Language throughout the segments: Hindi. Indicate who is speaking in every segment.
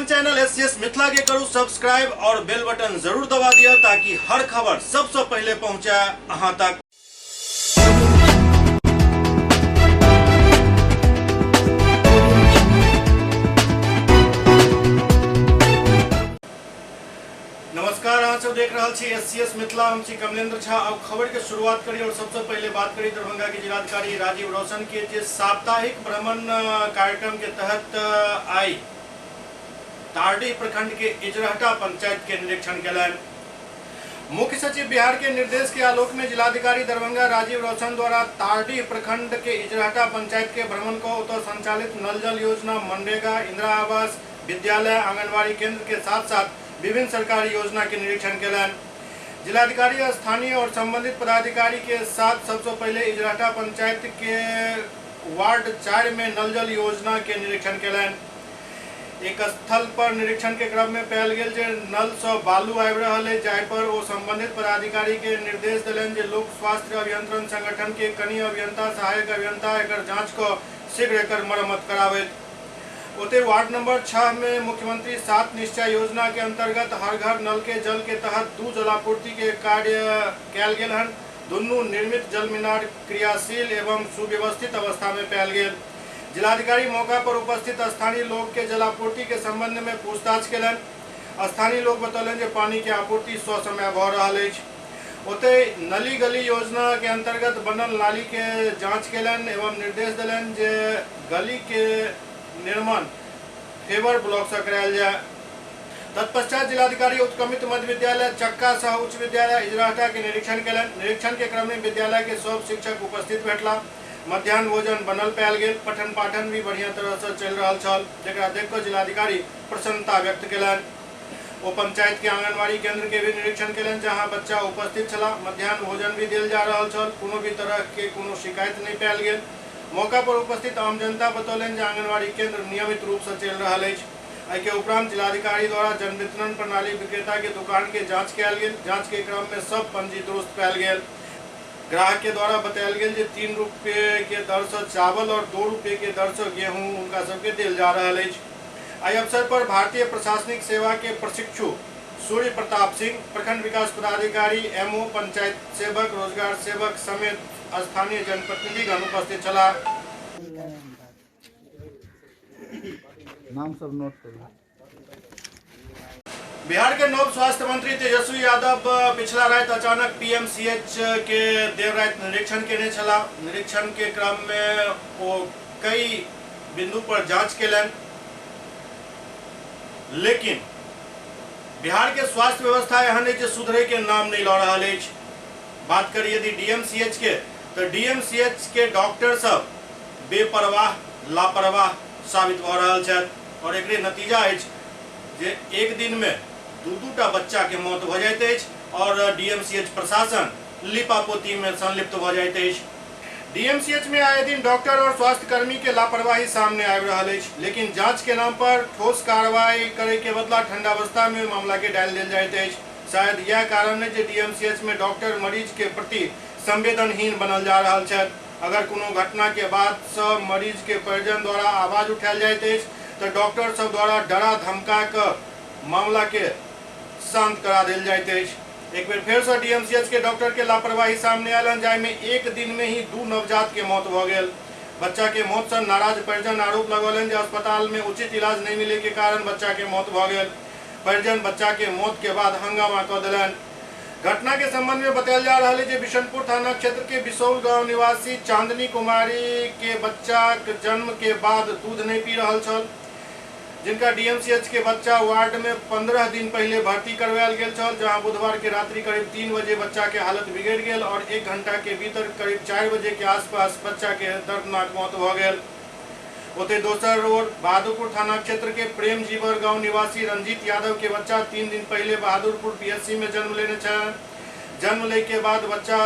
Speaker 1: अपन चैनल एससीएस मिथिला के करू सब्सक्राइब और बेल बटन जरूर दबा दिया ताकि हर खबर सबसे पहले पहुंचे अहां तक। नमस्कार, अहाँ सब देख रहा छी एससीएस मिथिला। हम छी कमलेंद्र झा। अब खबर के शुरुआत करी और सबसे पहले बात करी दरभंगा के जिलाधिकारी राजीव रौशन के जे साप्ताहिक भ्रमण कार्यक्रम के तहत आई तारडीह प्रखंड के इजरहटा पंचायत के निरीक्षण कलन। मुख्य सचिव बिहार के निर्देश के आलोक में जिलाधिकारी दरभंगा राजीव रौशन द्वारा तारडीह प्रखंड के इजरहटा पंचायत के भ्रमण को उतर संचालित नल जल योजना, मनरेगा, इंदिरा आवास, विद्यालय, आंगनबाड़ी केंद्र के साथ साथ विभिन्न सरकारी योजना के निरीक्षण कलन। जिलाधिकारी स्थानीय और संबंधित पदाधिकारी के साथ सबसे पहले इजरहटा पंचायत के वार्ड 4 में नल जल योजना के निरीक्षण कलन। एक स्थल पर निरीक्षण के क्रम में पायल गेल जे नल से बालू आबि रहल है, जाहि पर ओ संबंधित पदाधिकारी के निर्देश दिलन जे लोक स्वास्थ्य अभियंत्रण संगठन के कनीय अभियंता, सहायक अभियंता एकर जांच को शीघ्र एकर मरम्मत करावे। ओते वार्ड नंबर 6 में मुख्यमंत्री 7 निश्चय योजना के अंतर्गत हर घर नल के जल के तहत 2 जलापूर्ति के कार्य कयल गेल हन। दुनू निर्मित जल मीनार क्रियाशील एवं सुव्यवस्थित अवस्था में पायल गेल। जिलाधिकारी मौका पर उपस्थित स्थानीय लोग के जलापूर्ति के संबंध में पूछताछ कलन। स्थानीय लोग बतौलन जे पानी के आपूर्ति ससमय भ रहल अछि। ओते नली गली योजना के अंतर्गत बनल नाली के जांच कलन एवं निर्देश दिलन जे गली के निर्माण फेवर ब्लॉक से करायल जाए। तत्पश्चात जिलाधिकारी उत्क्रमित मध्य विद्यालय चक्का सह उच्च विद्यालय इजरहटा के निरीक्षण कलन। निरीक्षण के क्रम में विद्यालय के सब शिक्षक उपस्थित भेटला। मध्याह्न भोजन बनल पायल गेल। पठन पाठन भी बढ़िया तरह से चल रहा छल, जेकरा देख कर जिलाधिकारी प्रसन्नता व्यक्त कलन। ओ पंचायत के आंगनबाड़ी केंद्र के भी निरीक्षण कलन, जहां बच्चा उपस्थित छला। मध्याह्न भोजन भी दिल जा रहा छल, कोनो भी तरह के कोनो शिकायत नहीं पायल गेल। मौका पर उपस्थित आम जनता बतौलन जे आंगनबाड़ी केंद्र नियमित रूप से चल रहा है। एहि के उपरांत जिलाधिकारी द्वारा जन वितरण प्रणाली विक्रेता के दुकान के जांच कयल गेल। जांच के क्रम में सब पंजी दुरुस्त पायल गेल। ग्राहक के द्वारा बतायल गेल जे 3 रुपये के दर से चावल और 2 रुपये के दर से गेहूं उनका सबके दिल जा रहा है। एहि अवसर पर भारतीय प्रशासनिक सेवा के प्रशिक्षु सूर्य प्रताप सिंह, प्रखंड विकास पदाधिकारी, एमओ, पंचायत सेवक, रोजगार सेवक समेत स्थानीय जनप्रतिनिधिगण उपस्थित छला।
Speaker 2: नाम सब नोट करिए।
Speaker 1: बिहार के नव स्वास्थ्य मंत्री तेजस्वी यादव पिछला रात अचानक पीएमसीएच के देर रात निरीक्षण केने छला। निरीक्षण के क्रम में वो कई बिंदु पर जांच केलन, लेकिन बिहार के स्वास्थ्य व्यवस्था एहन है जे सुधरे के नाम नहीं लऽ रहल अछि। बात करी यदि डीएमसीएच के, तो डीएमसीएच के डॉक्टर सब बेपरवाह, लापरवाह साबित भ रहल छथि और एकरे नतीजा अछि जे एक दिन में 2-2टा बच्चा के मौत भ जाइत अछि और डीएमसीएच प्रशासन लिपापोती में संलिप्त भ जाइत अछि। डीएमसीएच में आए दिन डॉक्टर और स्वास्थ्य कर्मी के लापरवाही सामने आबि रहल अछि, लेकिन जांच के नाम पर ठोस कार्रवाई करे के बदला ठंडावस्था में मामला के डाल देल जाइत अछि। शायद यह कारण है जे डीएमसीएच में डॉक्टर मरीज के प्रति संवेदनहीन बनल जा रहल छथि। अगर कोनो घटना के बाद सब मरीज के परिजन द्वारा आवाज उठायल जाइत अछि तो डॉक्टर सब द्वारा डरा धमका के मामला के शांत करा देल जाइत अछि। एक बेर फिर से डीएमसीएच के डॉक्टर के लापरवाही सामने आयल, जाहि में एक दिन में ही 2 नवजात के मौत भ गेल। बच्चा के मौत से नाराज परिजन आरोप लगौलन जे अस्पताल में उचित इलाज नहीं मिले के कारण बच्चा के मौत भ गेल। परिजन बच्चा के मौत के बाद हंगामा क देलन। घटना के संबंध में बतायल जा रहा है जे बिशनपुर थाना क्षेत्र के बिसौल गांव निवासी चांदनी कुमारी के बच्चा के जन्म के बाद दूध नहीं पी रहल छल, जिनका डीएमसीएच के बच्चा वार्ड में 15 दिन पहले भर्ती करवायल गेल छल, जहां बुधवार के रात्रि करीब 3 बजे बच्चा के हालत बिगड़ गेल और 1 घंटा के भीतर करीब 4 बजे के आसपास बच्चा के दर्दनाक मौत भ गेल। ओते दोसर ओर बहादुरपुर थाना क्षेत्र के प्रेम जीवर गांव निवासी रंजीत यादव के बच्चा 3 दिन पहले बहादुरपुर पीएचसी में जन्म लेने छल। जन्म ले के बाद बच्चा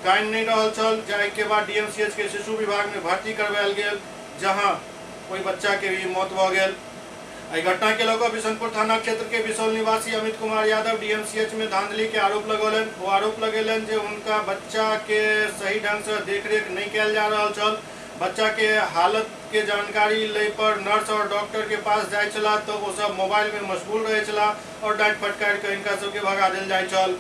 Speaker 1: कान नहीं रहल छल, जाहि के बाद डीएमसीएच के शिशु विभाग में भर्ती करवायल गेल, जहां कोई बच्चा के भी मौत भ गेल। एहि घटना के लऽ कऽ बिशनपुर थाना क्षेत्र के बिसौल निवासी अमित कुमार यादव डीएमसीएच में धांधली के आरोप लगौलन। वो आरोप लगेलन जे उनका बच्चा के सही ढंग से देखरेख नहीं कयल जा रहल छल। बच्चा के हालत के जानकारी ले पर नर्स और डॉक्टर के पास जाय चला तो वो सब मोबाइल में मशगूल रहे चला और डांट फटकार के इनका सबके भगा दिल जाय चल।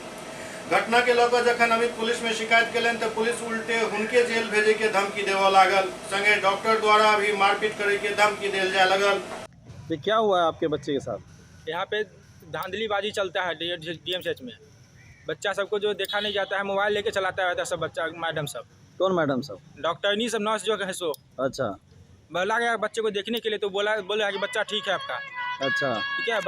Speaker 1: घटना के लऽ कऽ जखन अमित पुलिस में शिकायत केलनि तो पुलिस उल्टे हुनके जेल भेजे के धमकी देवऽ लागल, संगे डॉक्टर द्वारा भी मारपीट करे के धमकी देल जाय लगल।
Speaker 2: ये क्या हुआ है आपके बच्चे के साथ?
Speaker 3: यहाँ पे धांधलीबाजी चलता है डीएमसीएच में। बच्चा सबको जो देखा नहीं जाता है, मोबाइल लेके चलाता रहता है सब बच्चा, मैडम सब।
Speaker 2: कौन मैडम सब?
Speaker 3: डॉक्टरनी सब, नर्स जो है सो।
Speaker 2: अच्छा।
Speaker 3: बोला गया बच्चे को देखने के लिए तो बोला कि बच्चा ठीक है आपका। अच्छा। ठीक है,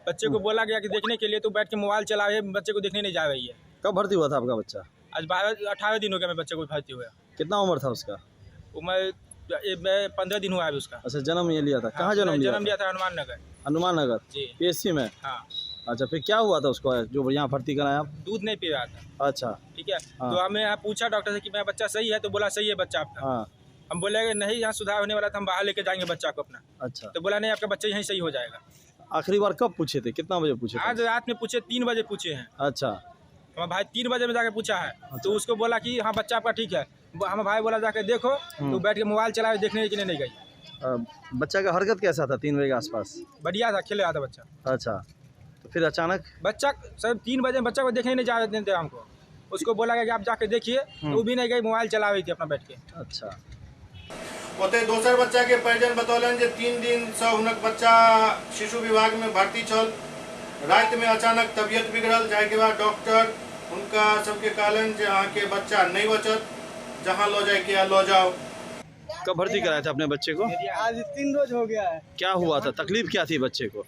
Speaker 3: बच्चे को बोला गया कि देखने के लिए तो बैठ के मोबाइल चला रहे, बच्चे को देखने नहीं जा रही है।
Speaker 2: कब भर्ती हुआ था आपका बच्चा?
Speaker 3: आज 18 दिन हो गया मैं बच्चे को भर्ती हुआ।
Speaker 2: कितना उम्र था उसका?
Speaker 3: उम्र 15 दिन हुआ है उसका।
Speaker 2: अच्छा, जन्म ये लिया था?
Speaker 3: हाँ,
Speaker 2: कहाँ जन्म
Speaker 3: लिया था? हनुमान नगर।
Speaker 2: हनुमान नगर
Speaker 3: जी,
Speaker 2: पीएससी में।
Speaker 3: हाँ।
Speaker 2: अच्छा, फिर क्या हुआ था उसको जो यहाँ भर्ती कराया आप?
Speaker 3: दूध नहीं पी रहा था।
Speaker 2: अच्छा,
Speaker 3: ठीक है।
Speaker 2: हाँ।
Speaker 3: तो हमें यहाँ पूछा डॉक्टर से कि मेरा बच्चा सही है, तो बोला सही है बच्चा आपका।
Speaker 2: हाँ।
Speaker 3: हम बोले नहीं, यहाँ सुधार होने वाला था, हम बाहर लेके जाएंगे बच्चा को अपना।
Speaker 2: अच्छा।
Speaker 3: तो बोला नहीं, आपका बच्चा यहीं सही हो जाएगा।
Speaker 2: आखिरी बार कब पूछे थे? कितना बजे पूछे थे?
Speaker 3: आज रात में पूछे, 3 बजे पूछे हैं।
Speaker 2: अच्छा।
Speaker 3: हमारा भाई 3 बजे में जाके पूछा है। तो उसको बोला कि हाँ बच्चा आपका ठीक है। हमारा भाई बोला जाके देखो, तो बैठ के मोबाइल चला देखने के लिए नहीं गई।
Speaker 2: बच्चा का हरकत कैसा था 3 बजे के आसपास?
Speaker 3: बढ़िया था, खेल रहा था बच्चा।
Speaker 2: अच्छा, तो फिर अचानक
Speaker 3: बच्चा सब 3 बजे बच्चा को देखने नहीं जा देते हमको। उसको बोला गया कि आप जाके देखिए, तो वो भी नहीं गई, मोबाइल चला रही थी अपना बैठ के।
Speaker 2: अच्छा।
Speaker 1: ओते दोसर बच्चा के परिजन बतौलन जे 3 दिन से हुनक बच्चा शिशु विभाग में भर्ती छल। रात में अचानक तबियत बिगड़ल जाए के बाद डॉक्टर उनका सबके कहलन जे अहाँ के बच्चा नहीं बचत, जहाँ लो जाए के लो जाओ।
Speaker 2: कब भर्ती कराया था अपने बच्चे को?
Speaker 4: आज 3 रोज हो गया है।
Speaker 2: क्या हुआ था? तकलीफ क्या थी बच्चे को?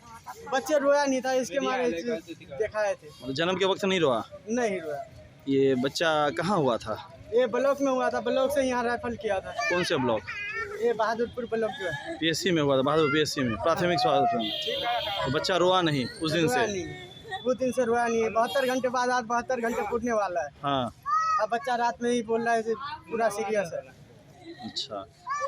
Speaker 4: बच्चे रोया नहीं था, इसके मारे दिखाए थे।
Speaker 2: जन्म के वक्त नहीं रोआ?
Speaker 4: नहीं रोया।
Speaker 2: ये बच्चा कहाँ हुआ था?
Speaker 4: ये ब्लॉक में हुआ था, ब्लॉक से यहाँ रेफर किया था।
Speaker 2: कौन से ब्लॉक?
Speaker 4: ये बहादुरपुर ब्लॉक जो है।
Speaker 2: पीएससी में हुआ था, बहादुर पीएससी में, प्राथमिक स्वास्थ्य में। तो बच्चा रोआ नहीं उस दिन से?
Speaker 4: वो दिन से रोया नहीं है। 72 घंटे बाद आज 72 घंटे पूछने वाला है।
Speaker 2: हाँ।
Speaker 4: अब बच्चा रात में ही बोल रहा है, पूरा सीरियस है।
Speaker 2: अच्छा,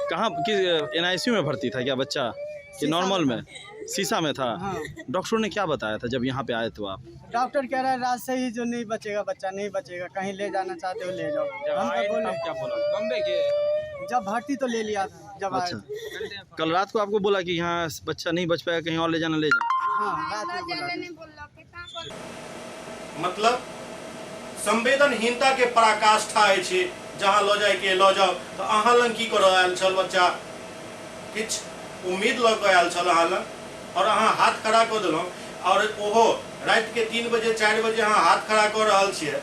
Speaker 2: कहाँ किस एनआईसीयू में भर्ती था क्या बच्चा कि नॉर्मल में? शीशा में था।
Speaker 4: हाँ।
Speaker 2: डॉक्टर ने क्या बताया था जब यहाँ पे आए तो आप?
Speaker 4: डॉक्टर कह रहा है रात से ही जो नहीं बचेगा बच्चा नहीं बचेगा, कहीं ले जाना चाहते हो ले जाओ। हम बोले
Speaker 3: क्या बोला? बम्बे के
Speaker 4: जब भर्ती तो ले लिया था जब आए
Speaker 2: अच्छा,
Speaker 4: थे।
Speaker 2: कल रात को आपको बोला कि यहाँ बच्चा नहीं बच पाएगा, कहीं और ले जाना ले जाओ?
Speaker 4: हाँ, रात में बोला।
Speaker 1: मतलब संवेदनहीनता के पराकाष्ठा अछि, जहाँ लो जाए के लो जाओ। तो अहाँ लग की कर आयल छल बच्चा? किछ उम्मीद लऽ कऽ आयल छल अहाँ लग, और अहाँ हाथ खड़ा कऽ देलहुँ, और ओहो रात के 3 बजे 4 बजे अहाँ हाथ खड़ा कऽ रहल छियै।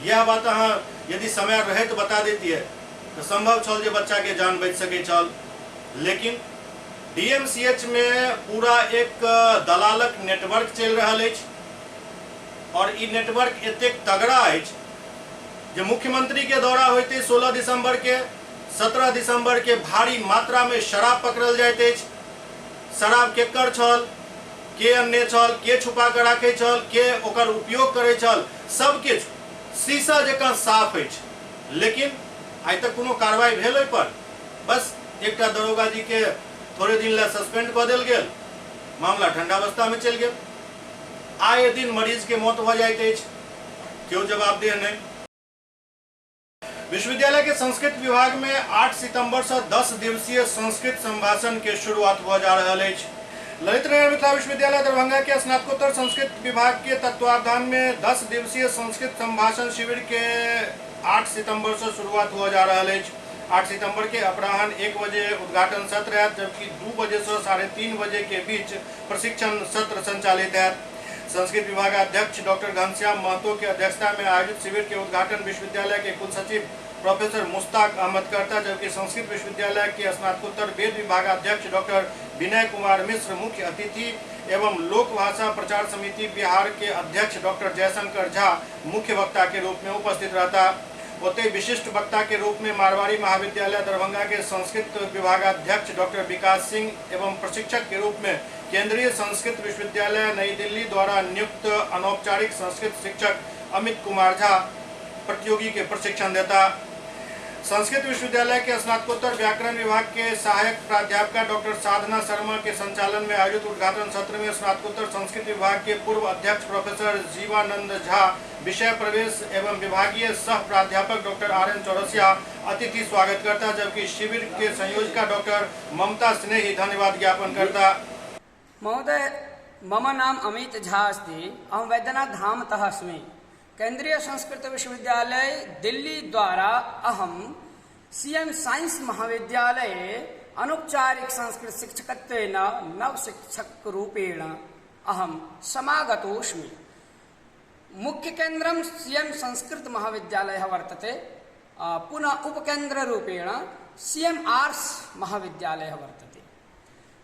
Speaker 1: यह बात अहाँ यदि समय रहे तो बता देतियै तो संभव छल जे बच्चा के जान बच सकै छल। लेकिन डीएमसीएच में पूरा एक दलालक नेटवर्क चल रहा है, और ई नेटवर्क एतेक तगड़ा है जे मुख्यमंत्री के दौरा होते 16 दिसंबर के 17 दिसंबर के भारी मात्रा में शराब पकड़ल जाइत अछि। शराब केकर छल, के अन्य छल, के छुपा के राखे छल, के ओकर उपयोग करे छल, सब किछ शीशा जकाँ साफ अछि। लेकिन आइ तक कोनो कार्रवाई भेल ओहि पर? बस एकटा दरोगा जी के थोड़े दिन ला सस्पेंड कऽ देल गेल, मामला ठंडा अवस्था में चल गेल। आए दिन मरीज के मौत हो जाइत अछि, क्यों जवाबदेह नहीं। विश्वविद्यालय के संस्कृत विभाग में 8 सितंबर से 10 दिवसीय संस्कृत संभाषण के शुरुआत हो जा रहा है। ललित नारायण मिथिला विश्वविद्यालय दरभंगा के स्नातकोत्तर संस्कृत विभाग के तत्वावधान में 10 दिवसीय संस्कृत संभाषण शिविर के 8 सितंबर से शुरुआत हो जा रहा है। 8 सितंबर के अपराह्न 1 बजे उद्घाटन सत्र है, जबकि 2 बजे से 3:30 बजे के बीच प्रशिक्षण सत्र संचालित है। संस्कृत विभाग अध्यक्ष डॉक्टर घनश्याम महतो की अध्यक्षता में आयोजित शिविर के उद्घाटन विश्वविद्यालय के कुलसचिव प्रोफेसर मुश्ताक अहमद करता, जबकि संस्कृत विश्वविद्यालय के स्नातकोत्तर वेद विभाग अध्यक्ष डॉक्टर विनय कुमार मिश्र मुख्य अतिथि एवं लोक भाषा प्रचार समिति बिहार के अध्यक्ष डॉक्टर जयशंकर झा मुख्य वक्ता के रूप में उपस्थित रहता। ओते विशिष्ट वक्ता के रूप में मारवाड़ी महाविद्यालय दरभंगा के संस्कृत विभागाध्यक्ष डॉक्टर विकास सिंह एवं प्रशिक्षक के रूप में केंद्रीय संस्कृत विश्वविद्यालय नई दिल्ली द्वारा नियुक्त अनौपचारिक संस्कृत शिक्षक अमित कुमार झा प्रतियोगी के प्रशिक्षण देता। संस्कृत विश्वविद्यालय के स्नातकोत्तर व्याकरण विभाग के सहायक प्राध्यापका डॉक्टर साधना शर्मा के संचालन में आयोजित उद्घाटन सत्र में स्नातकोत्तर संस्कृत विभाग के पूर्व अध्यक्ष प्रोफेसर जीवानंद झा, विषय प्रवेश एवं विभागीय सह प्राध्यापक डॉक्टर RN चौरसिया अतिथि स्वागतकर्ता, जबकि शिविर के संयोजिका डॉक्टर ममता स्नेही धन्यवाद ज्ञापन करता।
Speaker 5: महोदय, मम नाम अमित झा अस्ति। अहं वैद्यनाथ धामतः अस्मि। केंद्रीय संस्कृत विश्वविद्यालय दिल्ली द्वारा अहम CM साइंस महाविद्यालये अनौपचारिक संस्कृत शिक्षकत्वेन नवशिक्षकरूपेण अहम समागतोऽस्मि। मुख्य केन्द्रं CM संस्कृत महाविद्यालयः वर्तते, पुनः उपकेन्द्ररूपेण CM आर्ट्स महाविद्यालयः वर्तते।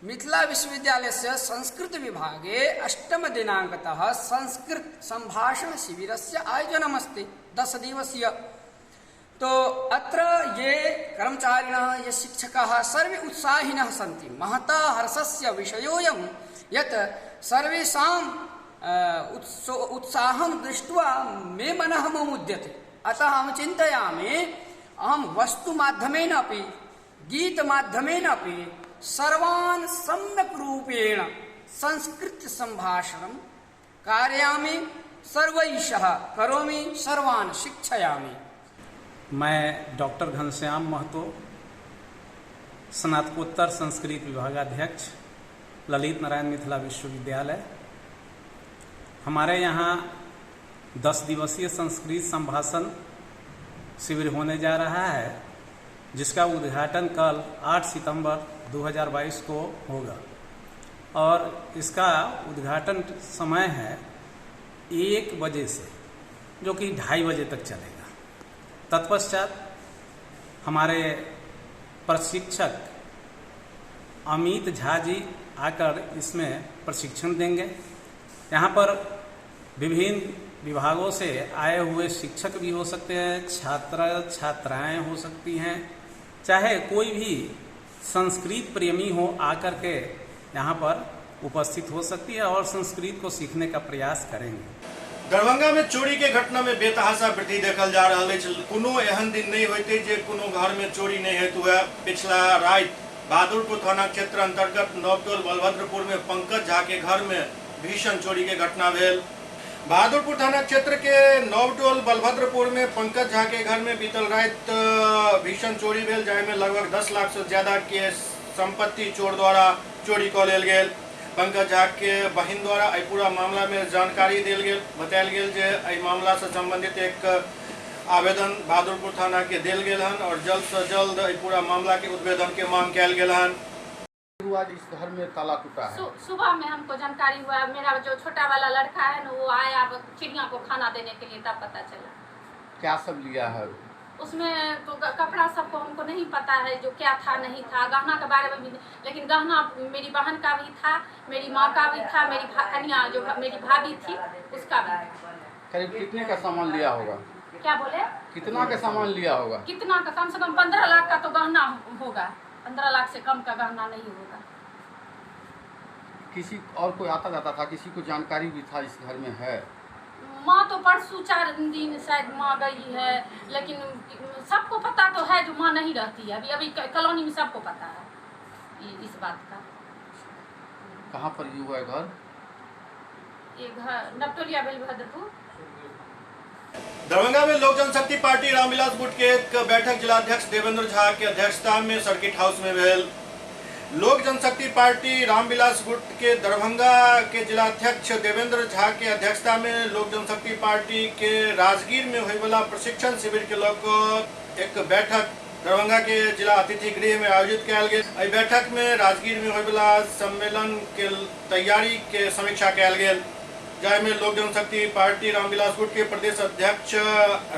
Speaker 5: मिथिला विश्वविद्यालयस्य संस्कृत विभागे 8 दिनांकतः संस्कृत संभाषण शिबिरस्य आयोजनमस्ति 10 दिवसीय। तो अत्र ये कर्मचारिणः, ये शिक्षकाः सर्वे उत्साहिनः सन्ति। महता हर्षस्य विषयोऽयं यत् सर्वेषां उत्साहं दृष्ट्वा मे मनः मोमुद्यते। अतः अहं चिन्तयामि अहं वस्तुमाध्यमेन अपि गीतमाध्यमेन अपि सर्वान् सम्यक् रूपेण संस्कृत संभाषणं कारयामि, सर्वैषः करोमि, सर्वान् शिक्षयामि।
Speaker 6: मैं डॉक्टर घनश्याम महतो, स्नातकोत्तर संस्कृत विभागाध्यक्ष, ललित नारायण मिथिला विश्वविद्यालय। हमारे यहाँ 10 दिवसीय संस्कृत संभाषण शिविर होने जा रहा है, जिसका उद्घाटन कल 8 सितंबर 2022 को होगा और इसका उद्घाटन समय है 1 बजे से, जो कि 2:30 बजे तक चलेगा। तत्पश्चात हमारे प्रशिक्षक अमित झा जी आकर इसमें प्रशिक्षण देंगे। यहाँ पर विभिन्न विभागों से आए हुए शिक्षक भी हो सकते हैं, छात्र छात्राएं हो सकती हैं, चाहे कोई भी संस्कृत प्रेमी हो आकर के यहाँ पर उपस्थित हो सकती है और संस्कृत को सीखने का प्रयास करेंगे।
Speaker 1: दरभंगा में चोरी के घटना में बेतहाशा वृद्धि देखल जा रहा है। कोनो एहन दिन नहीं होते जे कोनो घर में चोरी नहीं हेतु है। पिछला रात बहादुरपुर थाना क्षेत्र अंतर्गत नवटोल बलभद्रपुर में पंकज झा के घर में भीषण चोरी के घटना भेल। बहादुरपुर थाना क्षेत्र के नवटोल बलभद्रपुर में पंकज झा के घर में बीतल रात भीषण चोरी भेल, जाहिमे लगभग 10 लाख से ज्यादा के संपत्ति चोर द्वारा चोरी क लेल गेल। पंकज झा के बहिन द्वारा एहि पूरा मामला में जानकारी देल गेल। बतायल गेल जे एहि मामला से संबंधित एक आवेदन बहादुरपुर थाना के देल गेल हन और जल्द से जल्द एहि पूरा मामला के उद्भेदन के मांग कयल गेल हन।
Speaker 7: आज इस घर में ताला टूटा है।
Speaker 8: सुबह में हमको जानकारी हुआ, मेरा जो छोटा वाला लड़का है ना, वो आया चिड़िया को खाना देने के लिए, तब पता चला।
Speaker 7: क्या सब लिया है
Speaker 8: उसमें? तो कपड़ा सबको हमको नहीं पता है जो क्या था नहीं था, गहना के बारे में भी, लेकिन गहना मेरी बहन का भी था, मेरी माँ का भी था, मेरी कन्या जो मेरी भाभी थी उसका भी।
Speaker 7: करीब कितने का सामान लिया होगा?
Speaker 8: क्या बोले?
Speaker 7: कितना का सामान लिया होगा?
Speaker 8: कितना का? कम से कम 15 लाख का तो गहना होगा। 15 लाख से कम का गहना नहीं होगा।
Speaker 7: किसी और कोई आता जाता था? किसी को जानकारी भी था इस घर में है?
Speaker 8: माँ तो परसों 4 दिन शायद माँ गई है, लेकिन सबको पता तो है जो माँ नहीं रहती है। अभी कॉलोनी में सबको पता है इस बात का।
Speaker 7: कहाँ पर ये हुआ है घर?
Speaker 8: ये घर नवटोलिया बलभद्रपुर।
Speaker 1: दरभंगा में लोक जनशक्ति पार्टी रामविलास गुट के एक बैठक जिलाध्यक्ष देवेंद्र झा की अध्यक्षता में सर्किट हाउस में भेल। लोक जनशक्ति पार्टी रामविलास गुट के दरभंगा के जिलाध्यक्ष देवेंद्र झा के अध्यक्षता में लोक जनशक्ति पार्टी के राजगीर में होने वाला प्रशिक्षण शिविर के लोग एक बैठक दरभंगा के जिला अतिथि गृह में आयोजित किया गया। इस बैठक में राजगीर में होने वाला सम्मेलन के तैयारी के समीक्षा किया गया, जिसमें लोक जनशक्ति पार्टी रामविलास गुट के प्रदेश अध्यक्ष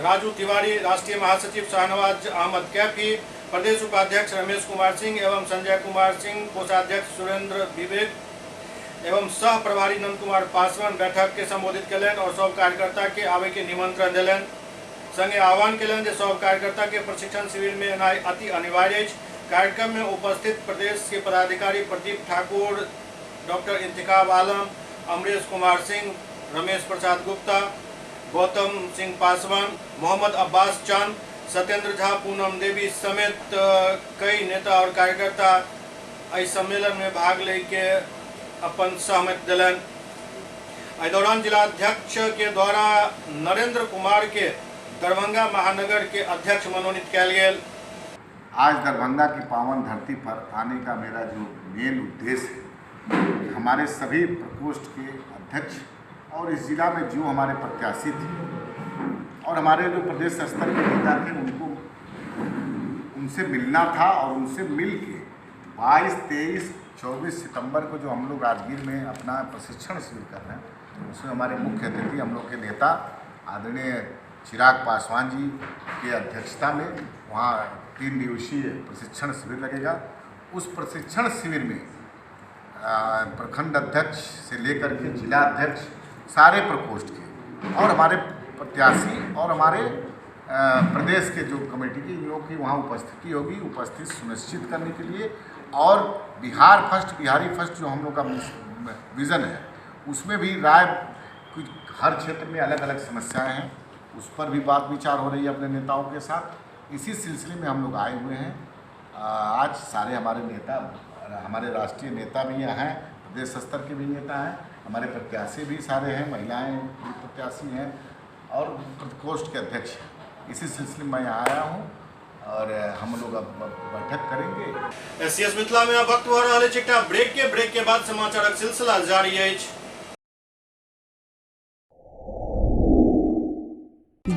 Speaker 1: राजू तिवारी, राष्ट्रीय महासचिव शाहनवाज अहमद कैफी, प्रदेश उपाध्यक्ष रमेश कुमार सिंह एवं संजय कुमार सिंह, कोषाध्यक्ष सुरेंद्र विवेक एवं सह प्रभारी नंद कुमार पासवान बैठक के संबोधित कलन और सब कार्यकर्ता के आवे के निमंत्रण दिलन। संगे आह्वान कलन जे सब कार्यकर्ता के प्रशिक्षण शिविर में अति अनिवार्य है। कार्यक्रम में उपस्थित प्रदेश के पदाधिकारी प्रदीप ठाकुर, डॉक्टर इंतखाब आलम, अमरीश कुमार सिंह, रमेश प्रसाद गुप्ता, गौतम सिंह पासवान, मोहम्मद अब्बास चंद, सत्येंद्र झा, पूनम देवी समेत कई नेता और कार्यकर्ता इस सम्मेलन में भाग लेके अपन सहमति दिलन। इस दौरान जिला अध्यक्ष के द्वारा नरेंद्र कुमार के दरभंगा महानगर के अध्यक्ष मनोनीत किया गया।
Speaker 9: आज दरभंगा की पावन धरती पर आने का मेरा जो मेन उद्देश्य है, हमारे सभी प्रकोष्ठ के अध्यक्ष और इस जिला में जो हमारे प्रत्याशी थे और हमारे जो प्रदेश स्तर के नेता थे उनसे मिलना था और उनसे मिल के 22, 23, 24 सितंबर को जो हम लोग राजगीर में अपना प्रशिक्षण शिविर कर रहे हैं, उसमें हमारे मुख्य अतिथि हम लोग के नेता आदरणीय चिराग पासवान जी की अध्यक्षता में वहाँ 3 दिवसीय प्रशिक्षण शिविर लगेगा। उस प्रशिक्षण शिविर में प्रखंड अध्यक्ष से लेकर के जिला अध्यक्ष सारे प्रकोष्ठ के और हमारे प्रत्याशी और हमारे प्रदेश के जो कमेटी की इन लोग की वहाँ उपस्थिति होगी। उपस्थिति सुनिश्चित करने के लिए और बिहार फर्स्ट, बिहारी फर्स्ट जो हम लोग का विज़न है, उसमें भी राय कुछ हर क्षेत्र में अलग अलग समस्याएं हैं, उस पर भी बात विचार हो रही है अपने नेताओं के साथ। इसी सिलसिले में हम लोग आए हुए हैं। आज सारे हमारे नेता, हमारे राष्ट्रीय नेता भी यहाँ हैं, प्रदेश स्तर के भी नेता हैं, हमारे प्रत्याशी भी सारे हैं, महिलाएं भी प्रत्याशी हैं और प्रकोष्ठ के अध्यक्ष हैं। इसी सिलसिले में मैं यहाँ आया हूँ और हम लोग अब बैठक करेंगे।
Speaker 1: SCS मिथिला में अब वक्त हो रहा है एकटा ब्रेक के बाद समाचारक सिलसिला जारी है।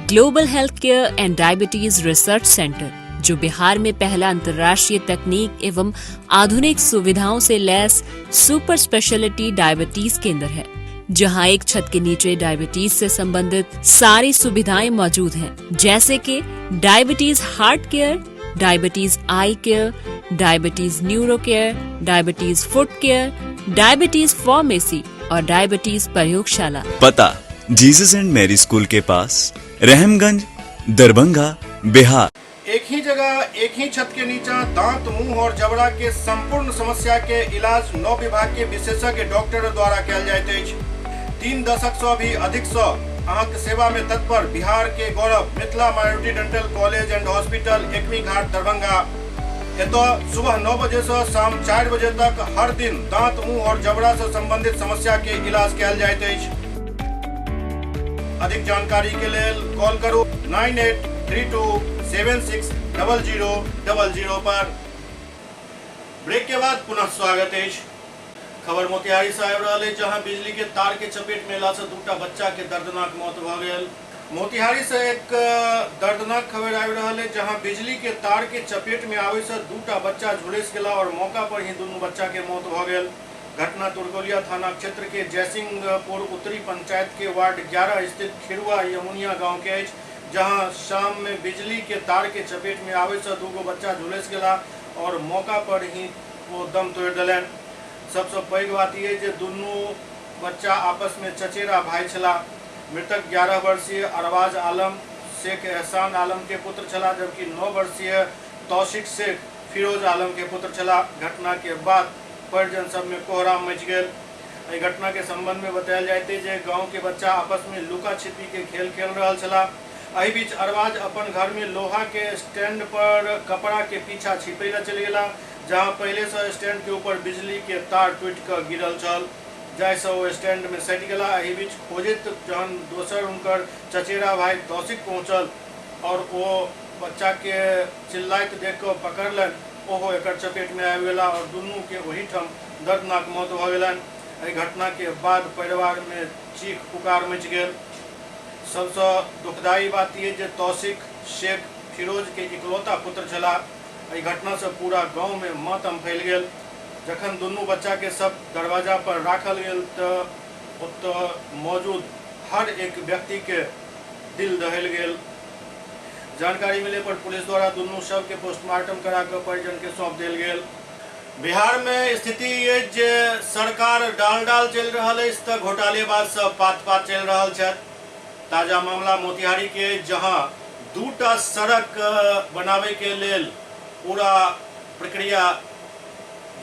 Speaker 10: Global health care and diabetes research centre, जो बिहार में पहला अंतर्राष्ट्रीय तकनीक एवं आधुनिक सुविधाओं से लैस सुपर स्पेशलिटी डायबिटीज केंद्र है, जहां एक छत के नीचे डायबिटीज से संबंधित सारी सुविधाएं मौजूद हैं, जैसे कि diabetes heart care, diabetes eye care, diabetes neuro care, diabetes foot care, diabetes pharmacy और डायबिटीज प्रयोगशाला।
Speaker 11: पता जीसस एंड मैरी स्कूल के पास, रहमगंज, दरभंगा, बिहार।
Speaker 1: एक ही जगह, एक ही छत के नीचे दांत, मुंह और जबड़ा के संपूर्ण समस्या के इलाज 9 विभाग के विशेषज्ञ डॉक्टर द्वारा किया जाइत अछि। 3 दशक से भी अधिक से अहाँक सेवा में तत्पर बिहार के गौरव Mithila minority dental college and hospital, Ekmi Ghat, Darbhanga. एतो सुबह 9 बजे से शाम 4 बजे तक हर दिन दांत, मुंह और जबड़ा से संबंधित समस्या के इलाज किया जाइत अछि। अधिक जानकारी के लिए कॉल करो 9832760000 पर। ब्रेक के बाद पुनः स्वागत है। खबर मोतिहारी से आबि रहल है, जहां बिजली के तार के चपेट में अयला से 2टा बच्चा के दर्दनाक मौत भ गेल। मोतिहारी से एक दर्दनाक खबर आबि रहल है, जहां बिजली के तार के चपेट में आवे से 2टा बच्चा झुलस गेला और मौका पर ही दोनों बच्चा के मौत भ गेल। घटना तुरगोलिया थाना क्षेत्र के जयसिंहपुर उत्तरी पंचायत के वार्ड 11 स्थित खिरुआ यमुनिया गांव के अछि, जहां शाम में बिजली के तार के चपेट में आवे से 2 बच्चा झुलस गेला और मौका पर ही वो दम तोड़ दिलन। सबसे पैघ बात ये जे दुनू बच्चा आपस में चचेरा भाई छला। मृतक 11 वर्षीय अरबाज आलम शेख एहसान आलम के पुत्र छला, जबकि 9 वर्षीय तौशिक शेख फिरोज आलम के पुत्र छला। घटना के बाद परिजन सब में कोहराम मच गए। घटना के संबंध में बताया जाते जे गांव के बच्चा आपस में लुका छिपी के खेल खेल रहा छला। एहि बीच अरबाज अपन घर में लोहा के स्टैंड पर कपड़ा के पीछा छिपे चल गया, जहां पहले से स्टैंड के ऊपर बिजली के तार टूट कर गिरल छल, जैसे वो स्टैंड में सटि गला। एहि बीच खोजैत जहन दोसर उनकर चचेरा भाई तौशिक पहुंचल और वो बच्चा के चिल्लाइत देख कर पकड़लन, ओहो एकर चपेट में आबि गेला और दुनू के वही ठाम दर्दनाक मौत भ गेलन। एहि घटना के बाद परिवार में चीख पुकार मच गेल। सबसे दुखदायी बात ये जे तौशिक शेख फिरोज के इकलौता पुत्र छला। एहि घटना से पूरा गांव में मातम फैल गेल। जखन दुनू बच्चा के सब दरवाजा पर राखल गेल तो ओतऽ मौजूद हर एक व्यक्ति के दिल दहल गेल। जानकारी मिले पर पुलिस द्वारा दुनू शव के पोस्टमार्टम करा कर परिजन के सौंप दिल गेल। बिहार में स्थिति ये जे सरकार डाल चल रहा है, इस तक घोटालेबाज सब पात चल रहा है। ताजा मामला मोतिहारी के, जहां 2टा सड़क बनावे के लेल पूरा प्रक्रिया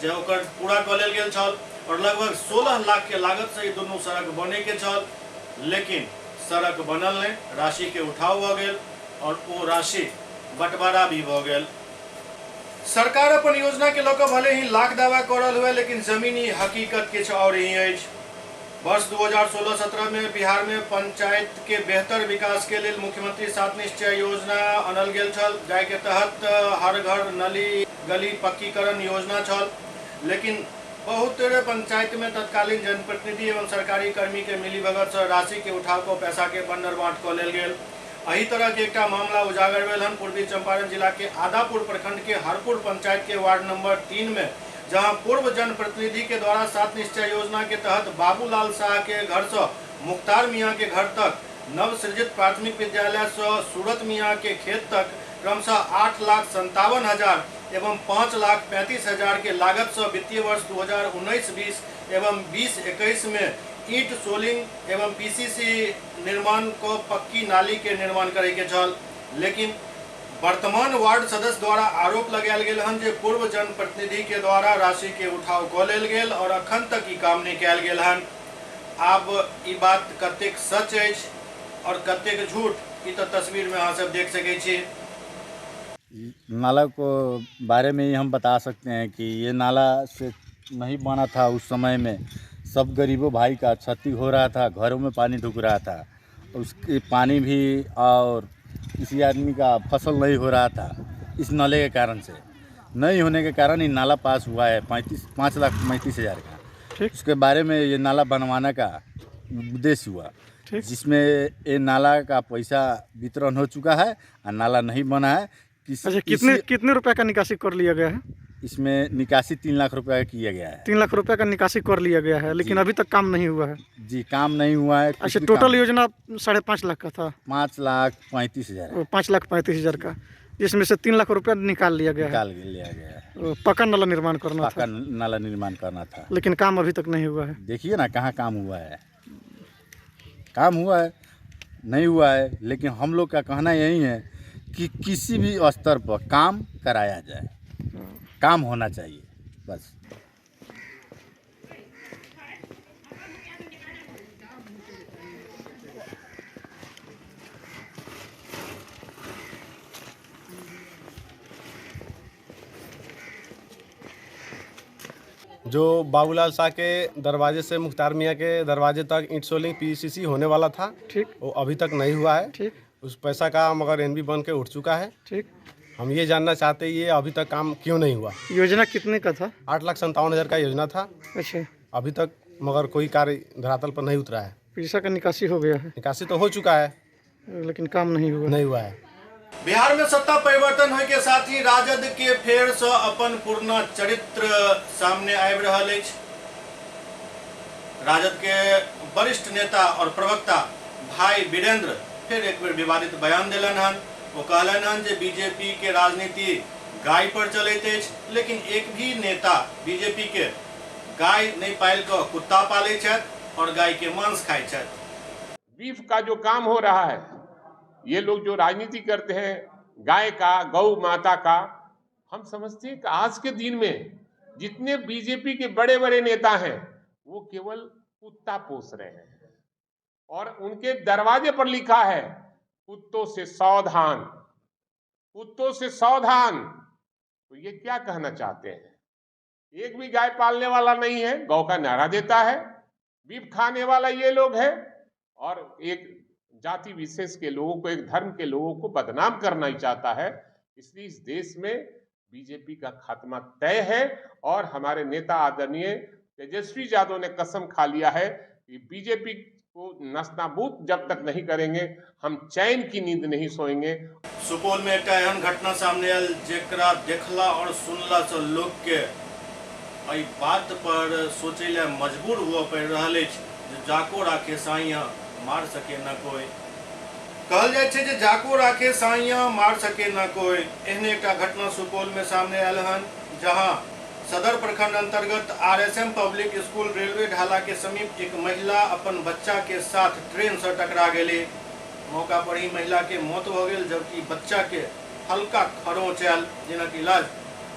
Speaker 1: जे ओकर पूरा कऽ लेल गेल छल और लगभग 16 लाख के लागत से दोनों सड़क बने के छल, लेकिन सड़क बनल नहीं, राशि के उठाव भ गेल और वो राशि बंटवारा भी भ गेल। सरकार अपन योजना के लऽ कऽ भले ही लाख दावा कऽ रहल हुए, लेकिन जमीनी हकीकत किछु और ही अछि। वर्ष 2016-17 में बिहार में पंचायत के बेहतर विकास के लिए मुख्यमंत्री 7 निश्चय योजना आनल गेल छल, जाहि के तहत हर घर नली गली पक्कीकरण योजना छल। लेकिन बहुत पंचायत में तत्कालीन जनप्रतिनिधि एवं सरकारी कर्मी के मिलीभगत से राशि के उठाव को पैसा के बंडर बांट कऽ लेल गेल। एही तरह के एक मामला उजागर भेल हन पूर्वी चंपारण जिला के आदापुर प्रखंड के हरपुर पंचायत के वार्ड नंबर 3 में, जहां पूर्व जनप्रतिनिधि के द्वारा 7 निश्चय योजना के तहत बाबूलाल शाह के घर से मुख्तार मियां के घर तक, नव सृजित प्राथमिक विद्यालय से सूरत मियां के खेत तक क्रमशः 8,57,000 एवं 5,35,000 के लागत से वित्तीय वर्ष 2019-20 एवं 20-21 में ईंट सोलिंग एवं पीसीसी निर्माण को पक्की नाली के निर्माण करे के छल। लेकिन वर्तमान वार्ड सदस्य द्वारा आरोप लगायल गेल हन जे पूर्व जनप्रतिनिधि के द्वारा राशि के उठाव कऽ लेल गेल और अखन तक ई काम नहीं कयल गेल हन। आब ई बात कतेक सच अछि और कतेक झूठ, ई तो तस्वीर में अहाँ सब देख सकै छी।
Speaker 12: नाला को बारे में ही हम बता सकते हैं कि ये नाला से नहीं बना था उस समय में, सब गरीबों भाई का क्षति हो रहा था, घरों में पानी ढुक रहा था, उसके पानी भी और किसी आदमी का फसल नहीं हो रहा था इस नाले के कारण से। नहीं होने के कारण ये नाला पास हुआ है 5,35,000 का। ठीक, उसके बारे में ये नाला बनवाने का उद्देश्य हुआ, जिसमें ये नाला का पैसा वितरण हो चुका है और नाला नहीं बना है।
Speaker 13: अच्छा, कितने रुपए का निकासी कर लिया गया है?
Speaker 12: इसमें निकासी 3 लाख रुपए का किया गया है।
Speaker 13: 3 लाख रुपए का निकासी कर लिया गया है, लेकिन अभी तक काम नहीं हुआ है।
Speaker 12: जी, काम नहीं हुआ है।
Speaker 13: अच्छा, टोटल योजना 5.5 लाख का था।
Speaker 12: 5,35,000।
Speaker 13: 5,35,000 का, जिसमें से 3 लाख रुपया निकाल लिया गया
Speaker 12: है।
Speaker 13: पक्का नाला निर्माण करना था।
Speaker 12: पक्का नाला निर्माण करना था,
Speaker 13: लेकिन काम अभी तक नहीं हुआ है।
Speaker 12: देखिए ना कहाँ काम हुआ है। काम हुआ है नहीं हुआ है, लेकिन हम लोग का कहना यही है कि किसी भी स्तर पर काम कराया जाए, काम होना चाहिए बस।
Speaker 14: जो बाबूलाल शाह के दरवाजे से मुख्तार मियाँ के दरवाजे तक ईंट सोलिंग पीसीसी होने वाला था,
Speaker 13: ठीक,
Speaker 14: वो अभी तक नहीं हुआ है।
Speaker 13: ठीक,
Speaker 14: उस पैसा का मगर एनबी बन के उठ चुका है।
Speaker 13: ठीक,
Speaker 14: हम ये जानना चाहते हैं ये अभी तक काम क्यों नहीं हुआ।
Speaker 13: योजना कितने का था?
Speaker 14: 8,57,000 का योजना था।
Speaker 13: अच्छा,
Speaker 14: अभी तक मगर कोई कार्य धरातल पर नहीं उतरा है।
Speaker 13: पैसा का निकासी हो गया है?
Speaker 14: निकासी तो हो चुका है,
Speaker 13: लेकिन काम नहीं हुआ
Speaker 14: है।
Speaker 1: बिहार में सत्ता परिवर्तन होय के साथ ही राजद के फेर से अपन पूर्ण चरित्र सामने आबि रहल अछि। राजद के वरिष्ठ नेता और प्रवक्ता भाई वीरेंद्र फिर एक बेर विवादित बयान दिलन हन। वो कहलन हन जे बीजेपी के राजनीति गाय पर चलैत अछि, लेकिन एक भी नेता बीजेपी के गाय नहीं पाल के कुत्ता पाले छथि और गाय के मांस खाए छथि।
Speaker 15: बीफ का जो काम हो रहा है, ये लोग जो राजनीति करते हैं गाय का, गौ माता का, हम समझते हैं कि आज के दिन में जितने बीजेपी के बड़े बड़े नेता हैं वो केवल कुत्ता पोस रहे हैं और उनके दरवाजे पर लिखा है कुत्तों से सावधान, कुत्तों से सावधान। तो ये क्या कहना चाहते हैं? एक भी गाय पालने वाला नहीं है, गौ का नारा देता है, बीफ खाने वाला ये लोग है और एक जाति विशेष के लोगों को, एक धर्म के लोगों को बदनाम करना ही चाहता है। इसलिए इस देश में बीजेपी का खात्मा तय है और हमारे नेता आदरणीय तेजस्वी यादव ने कसम खा लिया है कि बीजेपी को नस्ताबूद जब तक नहीं करेंगे हम चैन की नींद नहीं सोएंगे।
Speaker 1: सुपौल में एक एहन घटना सामने आयल जेकरा देखला और सुनला से लोग के एहि बात पर सोचे ले मजबूर हुआ पड़ रहा है। जाको राखे साइया मार सके न कोई, कहल जाए छे जे जाको राखे साइया मार सके न कोई। एहने एक घटना सुपौल में सामने आयल हन, जहां सदर प्रखंड अंतर्गत आरएसएम पब्लिक स्कूल रेलवे ढाला के समीप एक महिला अपन बच्चा के साथ ट्रेन से टकरा गेली। मौका पर ही महिला के मौत हो गई, जबकि बच्चा के हल्का खरोंच आयल, जिनक इलाज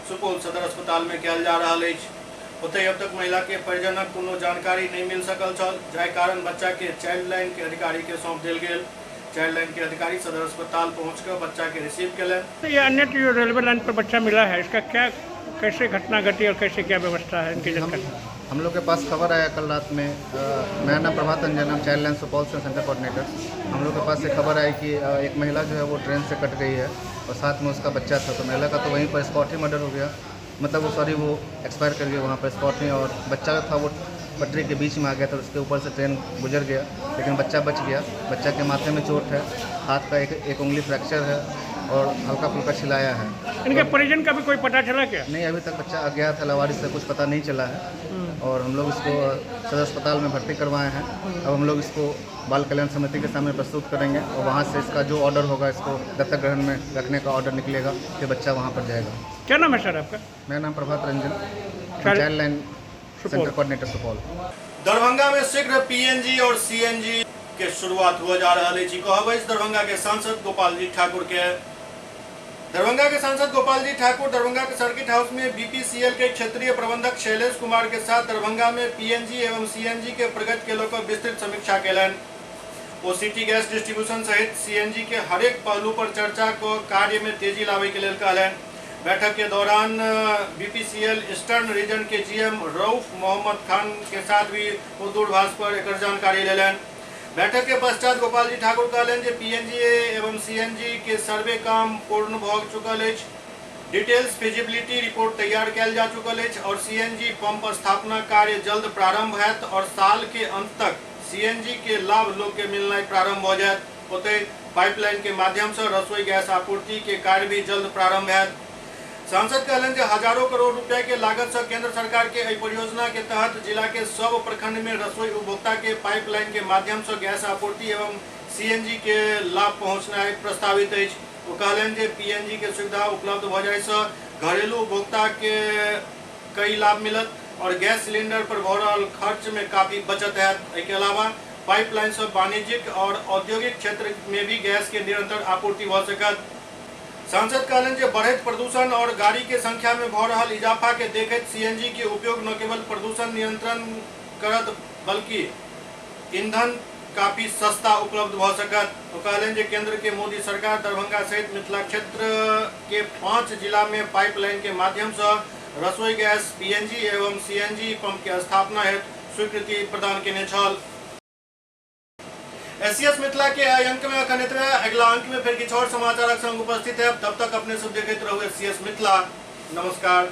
Speaker 1: सुपौल सदर अस्पताल में कयल जा रहा है। ओतहि अब तक महिला के परिजनक कोनो जानकारी नहीं मिल सकल छल, जाहि कारण बच्चा के चाइल्ड लाइन के अधिकारी के सौंप देल गेल। चाइल्ड लाइन के अधिकारी सदर अस्पताल पहुंचकर बच्चा के रिसीव करें।
Speaker 16: तो ये अन्य जो रेलवे लाइन पर बच्चा मिला है, इसका क्या कैसे घटना घटी और कैसे क्या व्यवस्था है इनकी जानकारी?
Speaker 7: हम लोग के पास खबर आया कल रात में। मेरा नाम प्रभात रंजन, हम चाइल्ड लाइन सुपौल से सेंटर कोऑर्डिनेटर। हम लोग के पास एक खबर आई कि एक महिला जो है वो ट्रेन से कट गई है और साथ में उसका बच्चा था। तो महिला का तो वहीं पर स्पॉट ही मर्डर हो गया, मतलब वो एक्सपायर कर गया वहाँ पर स्पॉट में। और बच्चा जो था वो पटरी के बीच में आ गया था, उसके ऊपर से ट्रेन गुजर गया, लेकिन बच्चा बच गया। बच्चा के माथे में चोट है, हाथ का एक उंगली फ्रैक्चर है और हल्का फुल्का छिलाया है।
Speaker 16: इनके परिजन का भी कोई पता चला क्या?
Speaker 7: नहीं, अभी तक बच्चा गया था लावारिस से, कुछ पता नहीं चला है। और हम लोग इसको सदर अस्पताल में भर्ती करवाए हैं। अब हम लोग इसको बाल कल्याण समिति के सामने प्रस्तुत करेंगे और वहाँ से इसका जो ऑर्डर होगा, इसको दत्तक ग्रहण में रखने का ऑर्डर निकलेगा कि बच्चा वहाँ पर जाएगा।
Speaker 16: क्या नाम है सर आपका?
Speaker 7: मेरा नाम Prabhat Ranjan, child line centre coordinator Supaul.
Speaker 1: Darbhanga में शीघ्र पीएनजी और सीएनजी के शुरुआत हुआ जा रहा है। दरभंगा के सांसद गोपाल जी ठाकुर दरभंगा के सर्किट हाउस में बीपीसीएल के क्षेत्रीय प्रबंधक शैलेश कुमार के साथ दरभंगा में पीएनजी एवं सीएनजी के प्रगति के लेकर विस्तृत समीक्षा कयलनि। ओ सिटी गैस डिस्ट्रीब्यूशन सहित सीएनजी के हरेक पहलू पर चर्चा को कार्य में तेजी लावे के लिए कहलनि। बैठक के दौरान बीपीसीएल ईस्टर्न रीजन के जीएम रऊफ मोहम्मद खान के साथ भी दूरभाष पर एक जानकारी लेलनि। बैठक के पश्चात गोपाल जी ठाकुर कहलनि जे पीएनजी एवं सीएनजी के सर्वे काम पूर्ण भ चुकल अछि, डिटेल्स फिजिबिलिटी रिपोर्ट तैयार कयल जा चुकल अछि और सीएनजी पंप स्थापना कार्य जल्द प्रारंभ होयत और साल के अंत तक सीएनजी के लाभ लोग के मिलना प्रारंभ हो जायत। ओतहि पाइपलाइन के माध्यम से रसोई गैस आपूर्ति के कार्य भी जल्द प्रारंभ होयत। सांसद कहलनि जे हजारों करोड़ रुपया के लागत से केंद्र सरकार के परियोजना के तहत जिला के सब प्रखंड में रसोई उपभोक्ता के पाइपलाइन के माध्यम से गैस आपूर्ति एवं सीएनजी के लाभ पहुँचना प्रस्तावित अछि। वो कहलनि जे पीएनजी के सुविधा उपलब्ध हो जाए से घरेलू उपभोक्ता के कई लाभ मिलत और गैस सिलेंडर पर भ रहल खर्च में काफी बचत है। इसके अलावा पाइपलाइन से वाणिज्यिक और औद्योगिक क्षेत्र में भी गैस के निरंतर आपूर्ति हो सकत। सांसद कहलनि जे बढ़त प्रदूषण और गाड़ी के संख्या में भ रहल इजाफा के देखैत सीएनजी के उपयोग न केवल प्रदूषण नियंत्रण करत बल्कि ईंधन काफी सस्ता उपलब्ध भ सकत। तो कहलनि जे केंद्र के मोदी सरकार दरभंगा सहित मिथिला क्षेत्र के 5 जिला में पाइपलाइन के माध्यम से रसोई गैस पीएनजी एवं सीएनजी पंप के स्थापना हेतु स्वीकृति प्रदान केने छल। एससीएस मिथिला के अंक में अखन एतबे। अगला अंक में फिर किछु और समाचारक संग उपस्थित है। तब तक अपने सब देखते रहू एससीएस मिथिला। नमस्कार।